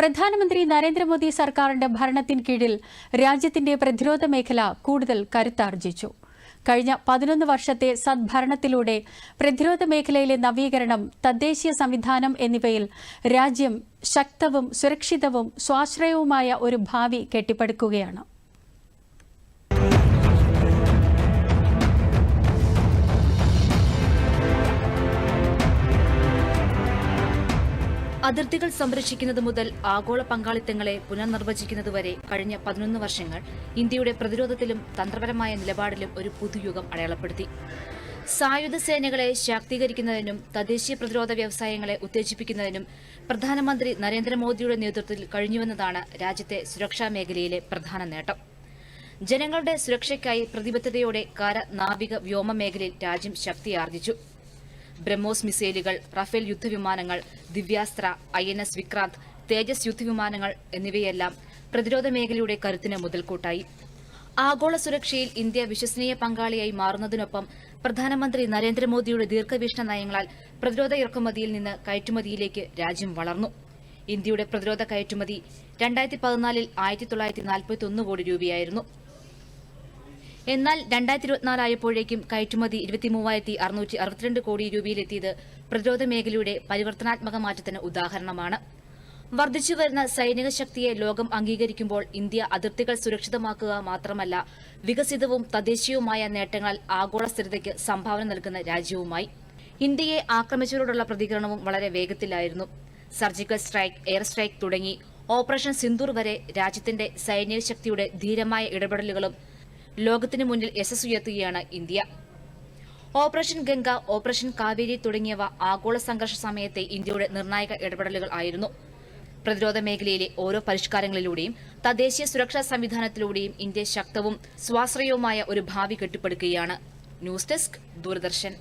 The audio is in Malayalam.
പ്രധാനമന്ത്രി നരേന്ദ്രമോദി സർക്കാരിന്റെ ഭരണത്തിന് കീഴിൽ രാജ്യത്തിന്റെ പ്രതിരോധ മേഖല കൂടുതൽ കരുത്താർജിച്ചു. കഴിഞ്ഞ 11 വർഷത്തെ സദ്ഭരണത്തിലൂടെ പ്രതിരോധ മേഖലയിലെ നവീകരണം, തദ്ദേശീയ സംവിധാനം എന്നിവയിൽ രാജ്യം ശക്തവും സുരക്ഷിതവും സ്വാശ്രയവുമായ ഒരു ഭാവി കെട്ടിപ്പടുക്കുകയാണ്. അതിർത്തികൾ സംരക്ഷിക്കുന്നത് മുതൽ ആഗോള പങ്കാളിത്തങ്ങളെ പുനർനിർവചിക്കുന്നതുവരെ കഴിഞ്ഞ 11 വർഷങ്ങൾ ഇന്ത്യയുടെ പ്രതിരോധത്തിലും തന്ത്രപരമായ നിലപാടിലും ഒരു പുതുയുഗം അടയാളപ്പെടുത്തി. സായുധ സേനകളെ ശാക്തീകരിക്കുന്നതിനും തദ്ദേശീയ പ്രതിരോധ വ്യവസായങ്ങളെ ഉത്തേജിപ്പിക്കുന്നതിനും പ്രധാനമന്ത്രി നരേന്ദ്രമോദിയുടെ നേതൃത്വത്തിൽ കഴിഞ്ഞുവെന്നതാണ് രാജ്യത്തെ സുരക്ഷാ മേഖലയിലെ പ്രധാന നേട്ടം. ജനങ്ങളുടെ സുരക്ഷയ്ക്കായി പ്രതിബദ്ധതയോടെ കര, നാവിക, വ്യോമ മേഖലയിൽ രാജ്യം ശക്തിയാർജിച്ചു. ബ്രഹ്മോസ് മിസൈലുകൾ, റഫേൽ യുദ്ധവിമാനങ്ങൾ, ദിവ്യാസ്ത്ര, INS വിക്രാന്ത്, തേജസ് യുദ്ധവിമാനങ്ങൾ എന്നിവയെല്ലാം പ്രതിരോധ മേഖലയുടെ കരുത്തിന് മുതൽക്കൂട്ടായി. ആഗോള സുരക്ഷയിൽ ഇന്ത്യ വിശ്വസനീയ പങ്കാളിയായി മാറുന്നതിനൊപ്പം പ്രധാനമന്ത്രി നരേന്ദ്രമോദിയുടെ ദീർഘവീക്ഷണ നയങ്ങളാൽ പ്രതിരോധ ഇറക്കുമതിയിൽ നിന്ന് കയറ്റുമതിയിലേക്ക് രാജ്യം വളർന്നു. ഇന്ത്യയുടെ പ്രതിരോധ കയറ്റുമതി 2014-ൽ 1941 കോടി രൂപയായിരുന്നു. എന്നാൽ 2024 ആയപ്പോഴേക്കും കയറ്റുമതി 23,662 കോടി രൂപയിലെത്തിയത് പ്രതിരോധ മേഖലയുടെ പരിവർത്തനാത്മക മാറ്റത്തിന് ഉദാഹരണമാണ്. വർദ്ധിച്ചുവരുന്ന സൈനിക ശക്തിയെ ലോകം അംഗീകരിക്കുമ്പോൾ ഇന്ത്യ അതിർത്തികൾ സുരക്ഷിതമാക്കുക മാത്രമല്ല, വികസിതവും തദ്ദേശീയവുമായ നേട്ടങ്ങൾ ആഗോള സ്ഥിരതയ്ക്ക് സംഭാവന നൽകുന്ന രാജ്യവുമായി. ഇന്ത്യയെ ആക്രമിച്ചവരോടുള്ള പ്രതികരണവും വളരെ വേഗത്തിലായിരുന്നു. സർജിക്കൽ സ്ട്രൈക്ക്, എയർ സ്ട്രൈക്ക് തുടങ്ങി ഓപ്പറേഷൻ സിന്ദൂർ വരെ രാജ്യത്തിന്റെ സൈനിക ശക്തിയുടെ ധീരമായ ഇടപെടലുകളും ലോകത്തിനു മുന്നിൽ യശസ്സുയർത്തുകയാണ് India. Operation Ganga, operation Kaveri തുടങ്ങിയവ ആഗോള സംഘർഷ സമയത്തെ ഇന്ത്യയുടെ നിർണായക ഇടപെടലുകൾ ആയിരുന്നു. പ്രതിരോധ മേഖലയിലെ ഓരോ പരിഷ്കാരങ്ങളിലൂടെയും തദ്ദേശീയ സുരക്ഷാ സംവിധാനത്തിലൂടെയും ഇന്ത്യ ശക്തവും സ്വാശ്രയവുമായ ഒരു ഭാവി കെട്ടിപ്പടുക്കുകയാണ്. News desk, Doordarshan.